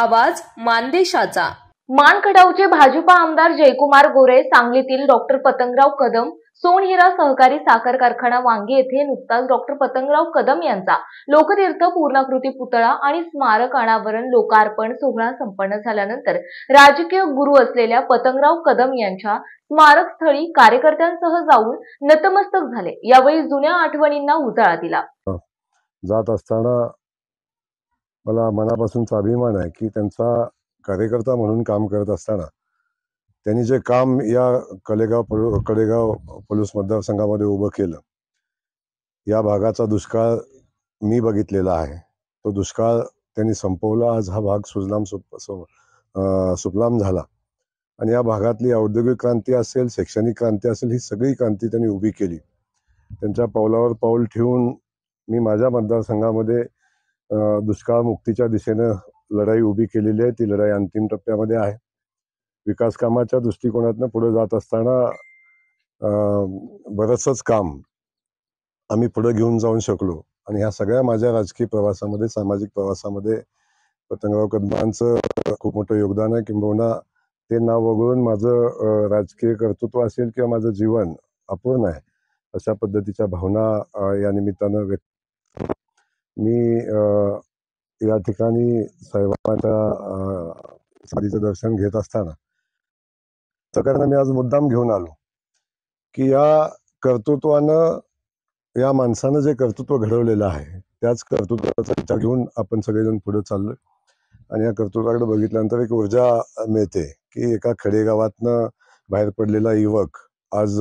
आवाज मानदेशाचा। मानखटावचे भाजपा आमदार जयकुमार गोरे, सांगलीतील डॉक्टर पतंगराव कदम, सोनहिरा सहकारी साखर कारखाना वांगी येथे नुकताच डॉक्टर पतंगराव कदम यांचा लोकतीर्थ पूर्णाकृती पुतळा आणि स्मारक अनावरण लोकार्पण सोहळा संपन्न झाल्यानंतर राजकीय गुरु असलेल्या पतंगराव कदम यांच्या स्मारक स्थळी कार्यकर्त्यांसह जाऊन नतमस्तक झाले। यावेळी जुन्या आठवणींना उजाळा दिला। जात असताना मला मनापासूनचा अभिमान आहे की त्यांचा कार्यकर्ता म्हणून काम करत असताना त्यांनी जे काम या कडेगाव पोलीस मतदारसंघामध्ये उभं केलं, या भागाचा दुष्काळ मी बघितलेला आहे। तो दुष्काळ त्यांनी संपवला। आज हा भाग सुफलाम झाला आणि या भागातली औद्योगिक क्रांती असेल, शैक्षणिक क्रांती असेल, ही सगळी क्रांती त्यांनी उभी केली। त्यांच्या पावलावर पाऊल ठेवून मी माझ्या मतदारसंघामध्ये दुष्काळ मुक्तीच्या दिशेने लढाई उभी केलेली आहे। ती लढाई अंतिम टप्प्यामध्ये आहे। विकास कामाच्या दृष्टिकोनातून पुढे जात असताना बरंचसं काम आम्ही पुढे घेऊन जाऊ शकलो आणि ह्या सगळ्या माझ्या राजकीय प्रवासामध्ये, सामाजिक प्रवासामध्ये पतंगराव कदमांचं खूप मोठं योगदान आहे। किंबहुना ते नाव वगळून माझं राजकीय कर्तृत्व असेल किंवा माझं जीवन अपूर्ण आहे अशा पद्धतीच्या भावना या निमित्तानं व्यक्त। मी या ठिकाणी साहेबांच्या समाधीचं दर्शन घेत असताना सगळ्यांना मी आज मुद्दाम घेऊन आलो की या कर्तृत्वानं, या माणसानं जे कर्तृत्व घडवलेलं आहे त्याच कर्तृत्वाचा विचार घेऊन आपण सगळेजण पुढे चाललोय। आणि या कर्तृत्वाकडे बघितल्यानंतर एक ऊर्जा मिळते की एका खेडेगावातनं बाहेर पडलेला युवक आज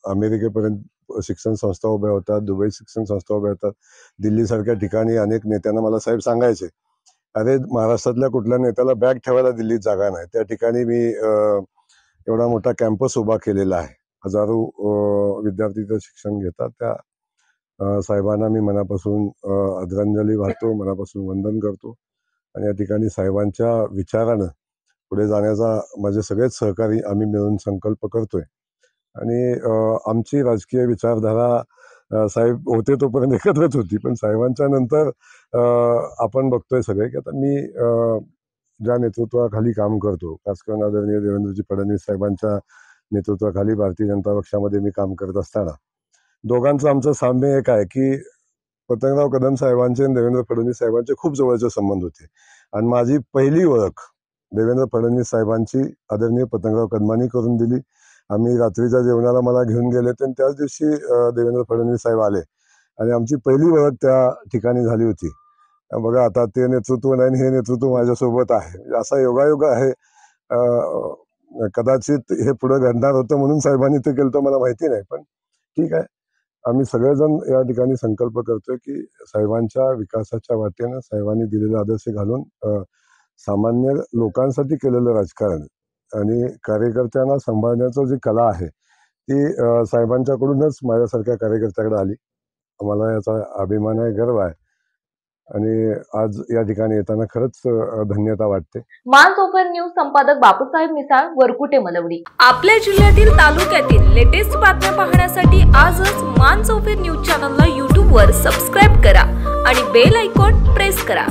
अमेरिकेपर्यंत शिक्षण संस्था उभ्या होतात, दुबई शिक्षण संस्था उभ्या होतात, दिल्लीसारख्या ठिकाणी अनेक नेत्यांना मला साहेब सांगायचे, अरे महाराष्ट्रातल्या कुठल्या नेत्याला बॅग ठेवायला दिल्लीत जागा नाही। त्या ठिकाणी मी एवढा मोठा कॅम्पस उभा केलेला आहे। हजारो विद्यार्थी तिथं शिक्षण घेतात। त्या साहेबांना मी मनापासून आदरांजली वाहतो, मनापासून वंदन करतो आणि या ठिकाणी साहेबांच्या विचारानं पुढे जाण्याचा माझे सगळेच सहकारी आम्ही मिळून संकल्प करतोय। आणि आमची राजकीय विचारधारा साहेब होते तोपर्यंत एकत्रच होती, पण साहेबांच्या नंतर आपण बघतोय सगळे की आता मी ज्या नेतृत्वाखाली काम करतो, खास करून आदरणीय देवेंद्रजी फडणवीस साहेबांच्या नेतृत्वाखाली भारतीय जनता पक्षामध्ये मी काम करत असताना दोघांचं आमचं साम्य एक आहे की पतंगराव कदम साहेबांचे आणि देवेंद्र फडणवीस साहेबांचे खूप जवळचे संबंध होते। आणि माझी पहिली ओळख देवेंद्र फडणवीस साहेबांची आदरणीय पतंगराव कदमांनी करून दिली। आम्ही रात्रीच्या जेवणाला मला घेऊन गेले आणि त्याच दिवशी देवेंद्र फडणवीस साहेब आले आणि आमची पहिली ओळख त्या ठिकाणी झाली होती। बघा, आता ते नेतृत्व नाही, हे नेतृत्व माझ्यासोबत आहे, असा योगायोग आहे। कदाचित हे पुढे घडणार होतं म्हणून साहेबांनी ते केलं तर मला माहिती नाही, पण ठीक आहे। आम्ही सगळेजण या ठिकाणी संकल्प करतोय की साहेबांच्या विकासाच्या वाटेनं साहेबांनी दिलेले आदर्श घालून सामान्य लोकांसाठी केलेलं राजकारण आणि कार्यकर्त्यांना सांभाळण्याची जी कला आहे ती साहेबांच्याकडूनच माझ्यासारख्या कार्यकर्त्याकडे आली। मला याचा अभिमान आहे, गर्व आहे आणि आज या ठिकाणी येताना खरंच धन्यता वाटते। मानसोफर न्यूज संपादक बापूसाहेब मिसाळ, वरकुटे, मलवडी। आपल्या जिल्ह्यातील, तालुक्यातील लेटेस्ट बातम्या पाहण्यासाठी आजच मानसोफर न्यूज चॅनलला YouTube वर सबस्क्राईब करा आणि बेल आयकॉन प्रेस करा।